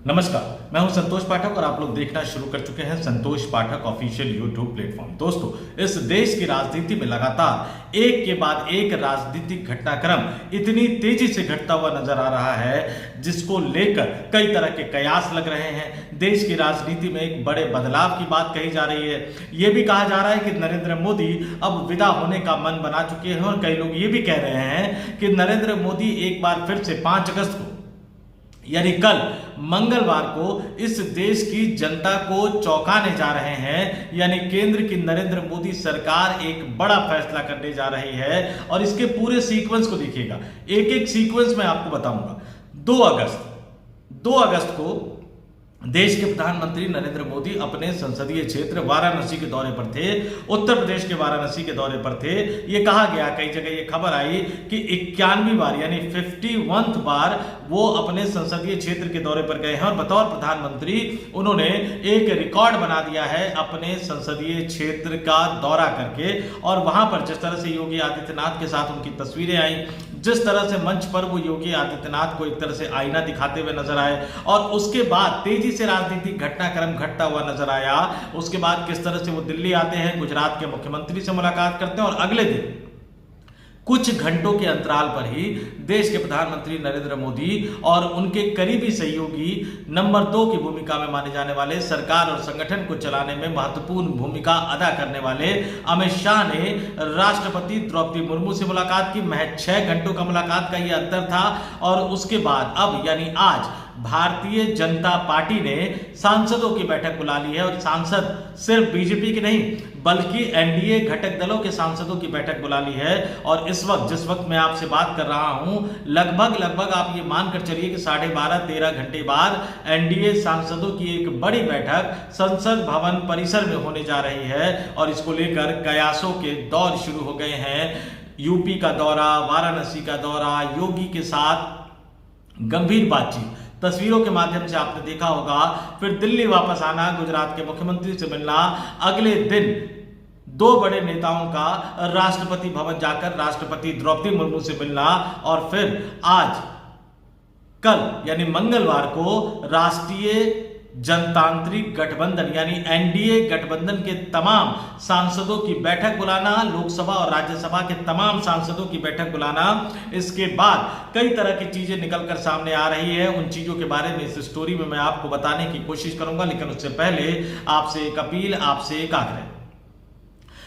नमस्कार, मैं हूं संतोष पाठक और आप लोग देखना शुरू कर चुके हैं संतोष पाठक ऑफिशियल यूट्यूब प्लेटफॉर्म। दोस्तों, इस देश की राजनीति में लगातार एक के बाद एक राजनीतिक घटनाक्रम इतनी तेजी से घटता हुआ नजर आ रहा है, जिसको लेकर कई तरह के कयास लग रहे हैं। देश की राजनीति में एक बड़े बदलाव की बात कही जा रही है। यह भी कहा जा रहा है कि नरेंद्र मोदी अब विदा होने का मन बना चुके हैं और कई लोग ये भी कह रहे हैं कि नरेंद्र मोदी एक बार फिर से 5 अगस्त को यानी कल मंगलवार को इस देश की जनता को चौंकाने जा रहे हैं। यानी केंद्र की नरेंद्र मोदी सरकार एक बड़ा फैसला करने जा रही है और इसके पूरे सीक्वेंस को देखिएगा। एक एक सीक्वेंस में आपको बताऊंगा। 2 अगस्त को देश के प्रधानमंत्री नरेंद्र मोदी अपने संसदीय क्षेत्र वाराणसी के दौरे पर थे। उत्तर प्रदेश के वाराणसी के दौरे पर थे। यह कहा गया, कई जगह यह खबर आई कि 91 बार यानी 51th बार वो अपने संसदीय क्षेत्र के दौरे पर गए हैं और बतौर प्रधानमंत्री उन्होंने एक रिकॉर्ड बना दिया है अपने संसदीय क्षेत्र का दौरा करके। और वहां पर जिस तरह से योगी आदित्यनाथ के साथ उनकी तस्वीरें आई, जिस तरह से मंच पर वो योगी आदित्यनाथ को एक तरह से आईना दिखाते हुए नजर आए और उसके बाद तेजी से राजनीतिक घटनाक्रम घटता हुआ नजर आया। उसके बाद किस तरह से वो दिल्ली आते हैं, गुजरात के मुख्यमंत्री से मुलाकात करते हैं और अगले दिन कुछ घंटों के अंतराल पर ही देश के प्रधानमंत्री नरेंद्र मोदी और उनके करीबी सहयोगी नंबर 2 की भूमिका में माने जाने वाले, सरकार और संगठन को चलाने में महत्वपूर्ण भूमिका अदा करने वाले अमित शाह ने राष्ट्रपति द्रौपदी मुर्मू से मुलाकात की। महज 6 घंटों का मुलाकात का यह अंतर था। और उसके बाद अब यानी आज भारतीय जनता पार्टी ने सांसदों की बैठक बुला ली है और सांसद सिर्फ बीजेपी के नहीं बल्कि एनडीए घटक दलों के सांसदों की बैठक बुला ली है। और इस वक्त जिस वक्त मैं आपसे बात कर रहा हूं, लगभग आप ये मानकर चलिए कि 12.5-13 घंटे बाद एनडीए सांसदों की एक बड़ी बैठक संसद भवन परिसर में होने जा रही है और इसको लेकर कयासों के दौर शुरू हो गए हैं। यूपी का दौरा, वाराणसी का दौरा, योगी के साथ गंभीर बातचीत, तस्वीरों के माध्यम से आपने देखा होगा। फिर दिल्ली वापस आना, गुजरात के मुख्यमंत्री से मिलना, अगले दिन 2 बड़े नेताओं का राष्ट्रपति भवन जाकर राष्ट्रपति द्रौपदी मुर्मू से मिलना और फिर आज कल यानी मंगलवार को राष्ट्रीय जनतांत्रिक गठबंधन यानी एनडीए गठबंधन के तमाम सांसदों की बैठक बुलाना, लोकसभा और राज्यसभा के तमाम सांसदों की बैठक बुलाना। इसके बाद कई तरह की चीजें निकलकर सामने आ रही है। उन चीजों के बारे में इस स्टोरी में मैं आपको बताने की कोशिश करूंगा, लेकिन उससे पहले आपसे एक अपील, आपसे एक आग्रह।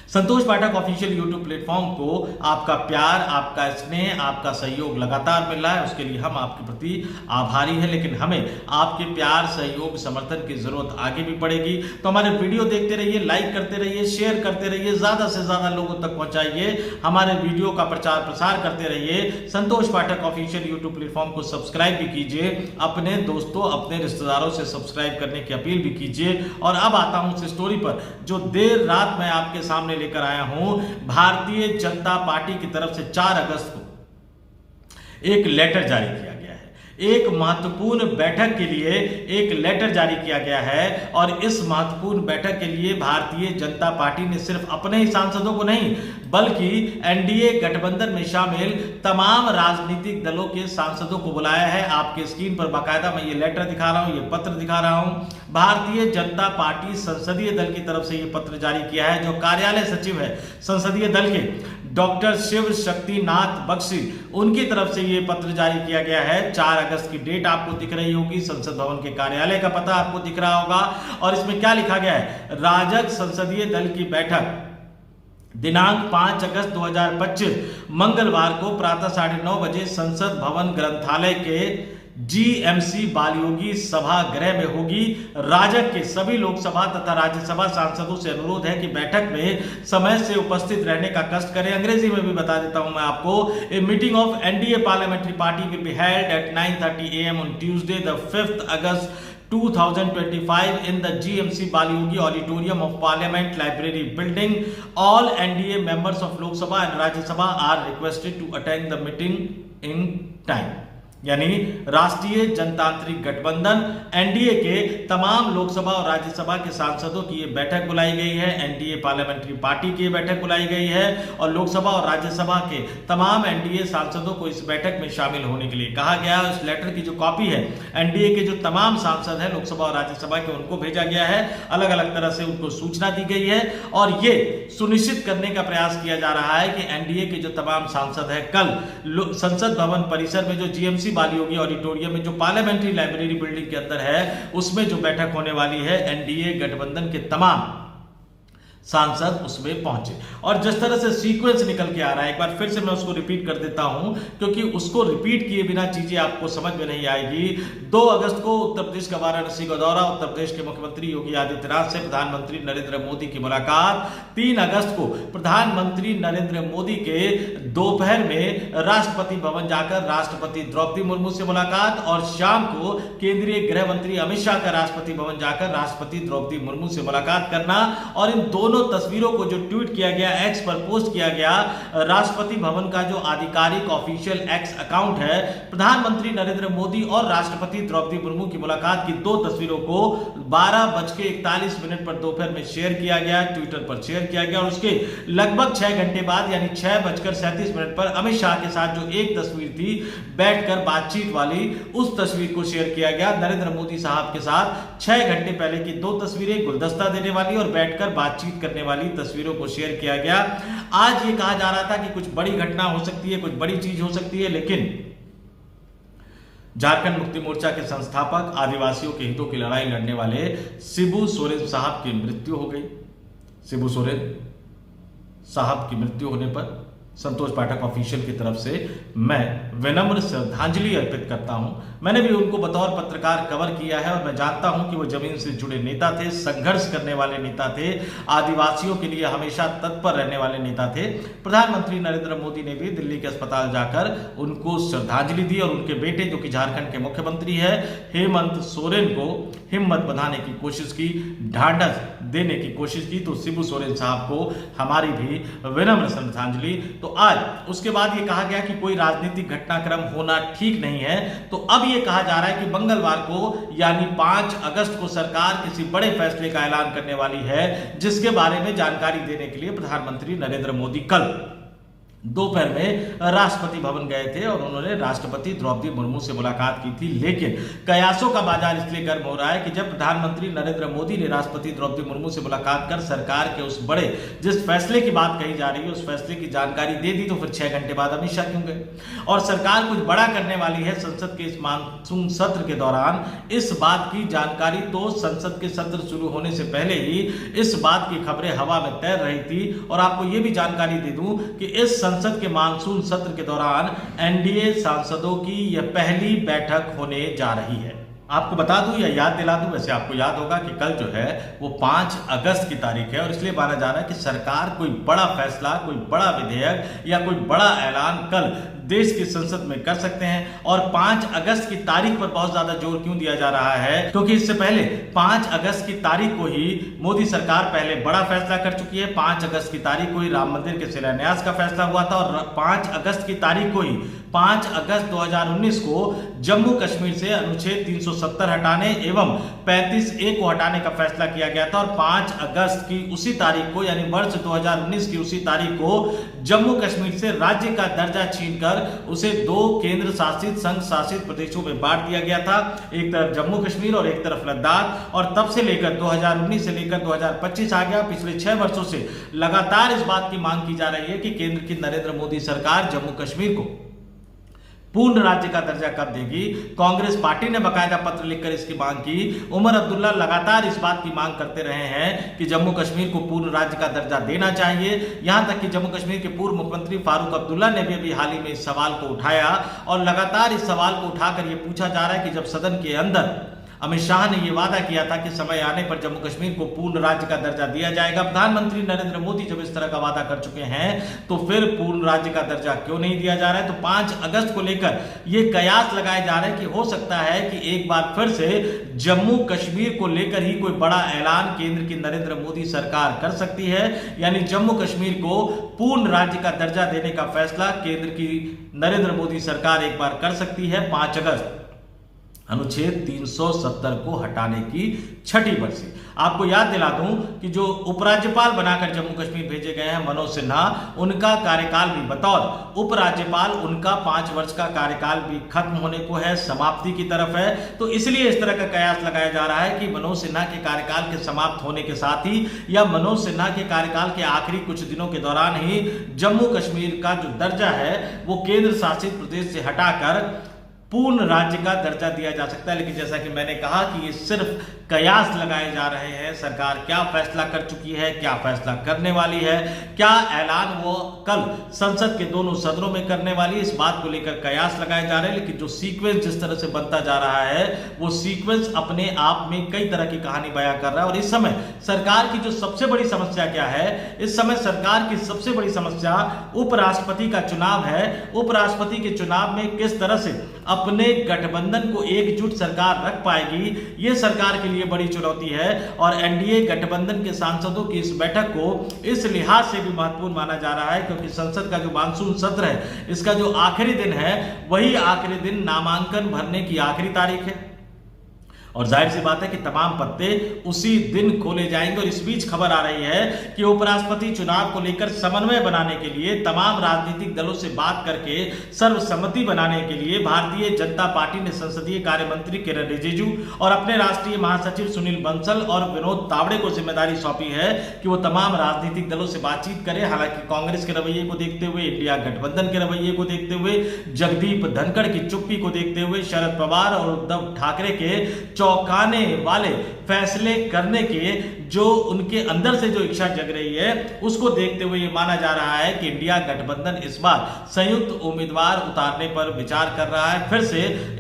संतोष पाठक ऑफिशियल यूट्यूब प्लेटफॉर्म को आपका प्यार, आपका स्नेह, आपका सहयोग लगातार मिल रहा है। उसके लिए हम आपके प्रति आभारी हैं, लेकिन हमें आपके प्यार, सहयोग, समर्थन की जरूरत आगे भी पड़ेगी। तो हमारे वीडियो देखते रहिए, लाइक करते रहिए, शेयर करते रहिए, ज्यादा से ज्यादा लोगों तक पहुंचाइए। हमारे वीडियो का प्रचार प्रसार करते रहिए। संतोष पाठक ऑफिशियल यूट्यूब प्लेटफॉर्म को सब्सक्राइब भी कीजिए। अपने दोस्तों, अपने रिश्तेदारों से सब्सक्राइब करने की अपील भी कीजिए। और अब आता हूं उस स्टोरी पर जो देर रात मैं आपके सामने लेकर आया हूं। भारतीय जनता पार्टी की तरफ से 4 अगस्त को एक लेटर जारी किया गया है। एक महत्वपूर्ण बैठक के लिए एक लेटर जारी किया गया है और इस महत्वपूर्ण बैठक के लिए भारतीय जनता पार्टी ने सिर्फ अपने ही सांसदों को नहीं बल्कि एनडीए गठबंधन में शामिल तमाम राजनीतिक दलों के सांसदों को बुलाया है। आपके स्क्रीन पर बाकायदा मैं ये लेटर दिखा रहा हूं, ये पत्र दिखा रहा हूं। भारतीय जनता पार्टी संसदीय दल की तरफ से ये पत्र जारी किया है। जो कार्यालय सचिव है संसदीय दल के डॉक्टर शिव शक्तिनाथ बख्शी, उनकी तरफ से ये पत्र जारी किया गया है। 4 अगस्त की डेट आपको दिख रही होगी, संसद भवन के कार्यालय का पता आपको दिख रहा होगा और इसमें क्या लिखा गया है? राजग संसदीय दल की बैठक दिनांक 5 अगस्त 2025 मंगलवार को प्रातः 9:30 बजे संसद भवन ग्रंथालय के जीएमसी बालयोगी सभागृह में होगी। राजग के सभी लोकसभा तथा राज्यसभा सांसदों से अनुरोध है कि बैठक में समय से उपस्थित रहने का कष्ट करें। अंग्रेजी में भी बता देता हूं मैं आपको। A meeting of NDA parliamentary party will be held at 9:30 AM on Tuesday the 5th August 2025 in the GMC Balyogi Auditorium of Parliament Library Building. All NDA members of Lok Sabha and Rajya Sabha are requested to attend the meeting in time. यानी राष्ट्रीय जनतांत्रिक गठबंधन NDA के तमाम लोकसभा और राज्यसभा के सांसदों की ये बैठक बुलाई गई है। एनडीए पार्लियामेंट्री पार्टी की बैठक बुलाई गई है और लोकसभा और राज्यसभा के तमाम एनडीए सांसदों को इस बैठक में शामिल होने के लिए कहा गया। उस लेटर की जो कॉपी है एनडीए के जो तमाम सांसद हैं लोकसभा और राज्यसभा के, उनको भेजा गया है। अलग अलग तरह से उनको सूचना दी गई है और ये सुनिश्चित करने का प्रयास किया जा रहा है कि एनडीए के जो तमाम सांसद हैं कल संसद भवन परिसर में जो जीएमसी बाली होगी ऑडिटोरियम में, जो पार्लियामेंट्री लाइब्रेरी बिल्डिंग के अंदर है, उसमें जो बैठक होने वाली है एनडीए गठबंधन के तमाम सांसद उसमें पहुंचे। और जिस तरह से सीक्वेंस निकल के आ रहा है, एक बार फिर से मैं उसको रिपीट कर देता हूं क्योंकि उसको रिपीट किए बिना चीजें आपको समझ में नहीं आएगी। 2 अगस्त को उत्तर प्रदेश का वाराणसी का दौरा, उत्तर प्रदेश के मुख्यमंत्री योगी आदित्यनाथ से प्रधानमंत्री नरेंद्र मोदी की मुलाकात। 3 अगस्त को प्रधानमंत्री नरेंद्र मोदी के दोपहर में राष्ट्रपति भवन जाकर राष्ट्रपति द्रौपदी मुर्मू से मुलाकात और शाम को केंद्रीय गृह मंत्री अमित शाह का राष्ट्रपति भवन जाकर राष्ट्रपति द्रौपदी मुर्मू से मुलाकात करना। और इन दोनों तस्वीरों को जो ट्वीट किया गया, एक्स पर पोस्ट किया गया, राष्ट्रपति भवन का जो आधिकारिक ऑफिशियल एक्स अकाउंट है, प्रधानमंत्री नरेंद्र मोदी और राष्ट्रपति द्रौपदी मुर्मू की मुलाकात की 2 तस्वीरों को 12:41 पर दोपहर में शेयर किया गया, ट्विटर पर शेयर किया गया। और उसके लगभग 6 घंटे बाद यानी 6:37 पर अमित शाह के साथ जो एक तस्वीर थी बैठकर बातचीत वाली, उस तस्वीर को शेयर किया गया। नरेंद्र मोदी साहब के साथ 6 घंटे पहले की 2 तस्वीरें, गुलदस्ता देने वाली और बैठकर बातचीत करने वाली तस्वीरों को शेयर किया गया। आज ये कहा जा रहा था कि कुछ बड़ी घटना हो सकती है, कुछ बड़ी चीज हो सकती है, लेकिन झारखंड मुक्ति मोर्चा के संस्थापक, आदिवासियों के हितों की लड़ाई लड़ने वाले शिबू सोरेन साहब की मृत्यु हो गई। शिबू सोरेन साहब की मृत्यु होने पर संतोष पाठक ऑफिशियल की तरफ से मैं विनम्र श्रद्धांजलि अर्पित करता हूं। मैंने भी उनको बतौर पत्रकार कवर किया है और मैं जानता हूं कि वो जमीन से जुड़े नेता थे, संघर्ष करने वाले नेता थे, आदिवासियों के लिए हमेशा तत्पर रहने वाले नेता थे। प्रधानमंत्री नरेंद्र मोदी ने भी दिल्ली के अस्पताल जाकर उनको श्रद्धांजलि दी और उनके बेटे जो कि झारखंड के मुख्यमंत्री है हेमंत सोरेन को हिम्मत बनाने की कोशिश की, ढांढस देने की कोशिश की। तो शिबू सोरेन साहब को हमारी भी विनम्र श्रद्धांजलि। तो आज उसके बाद ये कहा गया कि कोई राजनीतिक घटनाक्रम होना ठीक नहीं है। तो अब ये कहा जा रहा है कि मंगलवार को यानी 5 अगस्त को सरकार किसी बड़े फैसले का ऐलान करने वाली है, जिसके बारे में जानकारी देने के लिए प्रधानमंत्री नरेंद्र मोदी कल दोपहर में राष्ट्रपति भवन गए थे और उन्होंने राष्ट्रपति द्रौपदी मुर्मू से मुलाकात की थी। लेकिन कयासों का बाजार इसलिए गर्म हो रहा है कि जब प्रधानमंत्री नरेंद्र मोदी ने राष्ट्रपति द्रौपदी मुर्मू से मुलाकात कर सरकार के उस बड़े जिस फैसले की बात कही जा रही है उस फैसले की जानकारी दे दी, तो फिर 6 घंटे बाद अमित शाह क्यों गए? और सरकार कुछ बड़ा करने वाली है संसद के इस मानसून सत्र के दौरान, इस बात की जानकारी तो संसद के सत्र शुरू होने से पहले ही इस बात की खबरें हवा में तैर रही थी। और आपको यह भी जानकारी दे दूं कि इस संसद के मानसून सत्र के दौरान एनडीए सांसदों की यह पहली बैठक होने जा रही है। आपको बता दूं या याद दिला दूं, वैसे आपको याद होगा कि कल जो है वो 5 अगस्त की तारीख है और इसलिए माना जा रहा है कि सरकार कोई बड़ा फैसला, कोई बड़ा विधेयक या कोई बड़ा ऐलान कल देश की संसद में कर सकते हैं। और 5 अगस्त की तारीख पर बहुत ज्यादा जोर क्यों दिया जा रहा है? क्योंकि इससे पहले 5 अगस्त की तारीख को ही मोदी सरकार पहले बड़ा फैसला कर चुकी है। 5 अगस्त की तारीख को ही राम मंदिर के शिलान्यास का फैसला हुआ था और 5 अगस्त की तारीख को ही 5 अगस्त 2019 को जम्मू कश्मीर से अनुच्छेद 370 हटाने एवं 35A को हटाने का फैसला किया गया था। और 5 अगस्त की उसी तारीख को यानी वर्ष 2019 की उसी तारीख को जम्मू कश्मीर से राज्य का दर्जा छीनकर उसे 2 केंद्र शासित संघ शासित प्रदेशों में बांट दिया गया था, एक तरफ जम्मू कश्मीर और एक तरफ लद्दाख। और तब से लेकर 2019 से लेकर 2025 आ गया। पिछले 6 वर्षों से लगातार इस बात की मांग की जा रही है कि केंद्र की नरेंद्र मोदी सरकार जम्मू कश्मीर को पूर्ण राज्य का दर्जा कब देगी। कांग्रेस पार्टी ने बकायदा पत्र लिखकर इसकी मांग की। उमर अब्दुल्ला लगातार इस बात की मांग करते रहे हैं कि जम्मू कश्मीर को पूर्ण राज्य का दर्जा देना चाहिए। यहां तक कि जम्मू कश्मीर के पूर्व मुख्यमंत्री फारूक अब्दुल्ला ने भी अभी हाल ही में इस सवाल को उठाया और लगातार इस सवाल को उठाकर यह पूछा जा रहा है कि जब सदन के अंदर अमित शाह ने यह वादा किया था कि समय आने पर जम्मू कश्मीर को पूर्ण राज्य का दर्जा दिया जाएगा। प्रधानमंत्री नरेंद्र मोदी जब इस तरह का वादा कर चुके हैं तो फिर पूर्ण राज्य का दर्जा क्यों नहीं दिया जा रहा है? तो 5 अगस्त को लेकर यह कयास लगाए जा रहे हैं कि हो सकता है कि एक बार फिर से जम्मू कश्मीर को लेकर ही कोई बड़ा ऐलान केंद्र की नरेंद्र मोदी सरकार कर सकती है। यानी जम्मू कश्मीर को पूर्ण राज्य का दर्जा देने का फैसला केंद्र की नरेंद्र मोदी सरकार एक बार कर सकती है। 5 अगस्त अनुच्छेद 370 को हटाने की छठी बरसी। आपको याद दिला दूं कि जो उपराज्यपाल बनाकर जम्मू कश्मीर भेजे गए हैं मनोज सिन्हा, उनका कार्यकाल भी बतौर उपराज्यपाल उनका 5 वर्ष का कार्यकाल भी खत्म होने को है, समाप्ति की तरफ है। तो इसलिए इस तरह का कयास लगाया जा रहा है कि मनोज सिन्हा के कार्यकाल के समाप्त होने के साथ ही या मनोज सिन्हा के कार्यकाल के आखिरी कुछ दिनों के दौरान ही जम्मू कश्मीर का जो दर्जा है वो केंद्र शासित प्रदेश से हटाकर पूर्ण राज्य का दर्जा दिया जा सकता है। लेकिन जैसा कि मैंने कहा कि ये सिर्फ कयास लगाए जा रहे हैं। सरकार क्या फैसला कर चुकी है, क्या फैसला करने वाली है, क्या ऐलान वो कल संसद के दोनों सदनों में करने वाली है, इस बात को लेकर कयास लगाए जा रहे हैं। लेकिन जो सीक्वेंस जिस तरह से बनता जा रहा है वो सीक्वेंस अपने आप में कई तरह की कहानी बयां कर रहा है। और इस समय सरकार की जो सबसे बड़ी समस्या क्या है? इस समय सरकार की सबसे बड़ी समस्या उपराष्ट्रपति का चुनाव है। उपराष्ट्रपति के चुनाव में किस तरह से अपने गठबंधन को एकजुट सरकार रख पाएगी, यह सरकार के लिए बड़ी चुनौती है। और एनडीए गठबंधन के सांसदों की इस बैठक को इस लिहाज से भी महत्वपूर्ण माना जा रहा है क्योंकि संसद का जो मानसून सत्र है, इसका जो आखिरी दिन है वही आखिरी दिन नामांकन भरने की आखिरी तारीख है। और जाहिर सी बात है कि तमाम पत्ते उसी दिन खोले जाएंगे। और इस बीच खबर आ रही है कि उपराष्ट्रपति चुनाव को लेकर समन्वय बनाने के लिए तमाम राजनीतिक दलों से बात करके सर्वसम्मति बनाने के लिए भारतीय जनता पार्टी ने संसदीय कार्य मंत्री किरण रिजिजू और अपने राष्ट्रीय महासचिव सुनील बंसल और विनोद तावड़े को जिम्मेदारी सौंपी है कि वो तमाम राजनीतिक दलों से बातचीत करें। हालांकि कांग्रेस के रवैये को देखते हुए, इंडिया गठबंधन के रवैये को देखते हुए, जगदीप धनखड़ की चुप्पी को देखते हुए, शरद पवार और उद्धव ठाकरे के चौंकाने वाले फैसले करने के जो उनके अंदर से जो इच्छा जग रही है उसको देखते हुए ये माना जा रहा है कि इंडिया गठबंधन इस बार संयुक्त उम्मीदवार उतारने पर विचार कर रहा है।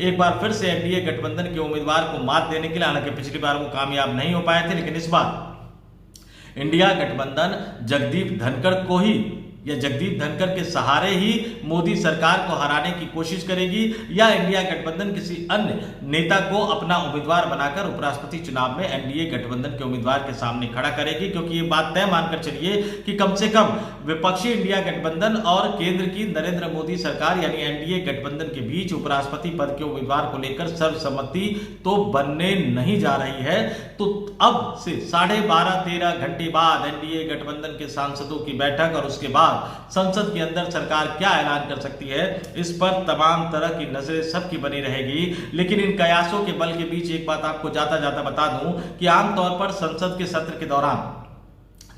एक बार फिर से एनडीए गठबंधन के उम्मीदवार को मात देने के लिए, हालांकि पिछली बार वो कामयाब नहीं हो पाए थे, लेकिन इस बार इंडिया गठबंधन जगदीप धनखड़ को ही या जगदीप धनखड़ के सहारे ही मोदी सरकार को हराने की कोशिश करेगी या इंडिया गठबंधन किसी अन्य नेता को अपना उम्मीदवार बनाकर उपराष्ट्रपति चुनाव में एनडीए गठबंधन के उम्मीदवार के सामने खड़ा करेगी। क्योंकि ये बात तय मानकर चलिए कि कम से कम विपक्षी इंडिया गठबंधन और केंद्र की नरेंद्र मोदी सरकार यानी एनडीए गठबंधन के बीच उपराष्ट्रपति पद के उम्मीदवार को लेकर सर्वसम्मति तो बनने नहीं जा रही है। तो अब से 12.5-13 घंटे बाद एनडीए गठबंधन के सांसदों की बैठक और उसके बाद संसद के अंदर सरकार क्या ऐलान कर सकती है, इस पर तमाम तरह की नजरें सबकी बनी रहेगी। लेकिन इन कयासों के बल के बीच एक बात आपको जाता जाता बता दूं कि आमतौर पर संसद के सत्र के दौरान,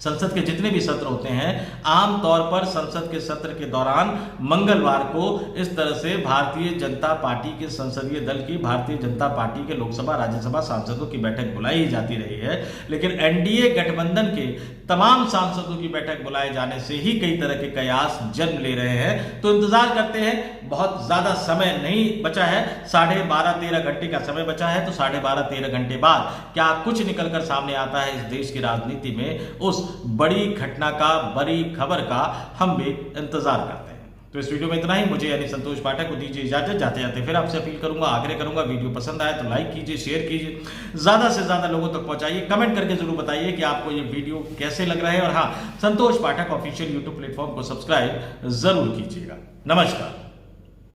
संसद के जितने भी सत्र होते हैं, आमतौर पर संसद के सत्र के दौरान मंगलवार को इस तरह से भारतीय जनता पार्टी के संसदीय दल की, भारतीय जनता पार्टी के लोकसभा राज्यसभा सांसदों की बैठक बुलाई जाती रही है। लेकिन एनडीए गठबंधन के तमाम सांसदों की बैठक बुलाए जाने से ही कई तरह के कयास जन्म ले रहे हैं। तो इंतजार करते हैं, बहुत ज्यादा समय नहीं बचा है, 12.5-13 घंटे का समय बचा है। तो 12.5-13 घंटे बाद क्या कुछ निकलकर सामने आता है इस देश की राजनीति में, उस बड़ी घटना का, बड़ी खबर का हम भी इंतजार करते हैं। तो इस वीडियो में इतना ही। मुझे यानी संतोष पाठक को दीजिए इजाजत। जाते जाते फिर आपसे अपील करूंगा, आग्रह करूंगा, वीडियो पसंद आए तो लाइक कीजिए, शेयर कीजिए, ज्यादा से ज्यादा लोगों तक पहुंचाइए। कमेंट करके जरूर बताइए कि आपको ये वीडियो कैसे लग रहा है। और हाँ, संतोष पाठक ऑफिशियल यूट्यूब प्लेटफॉर्म को सब्सक्राइब जरूर कीजिएगा। नमस्कार।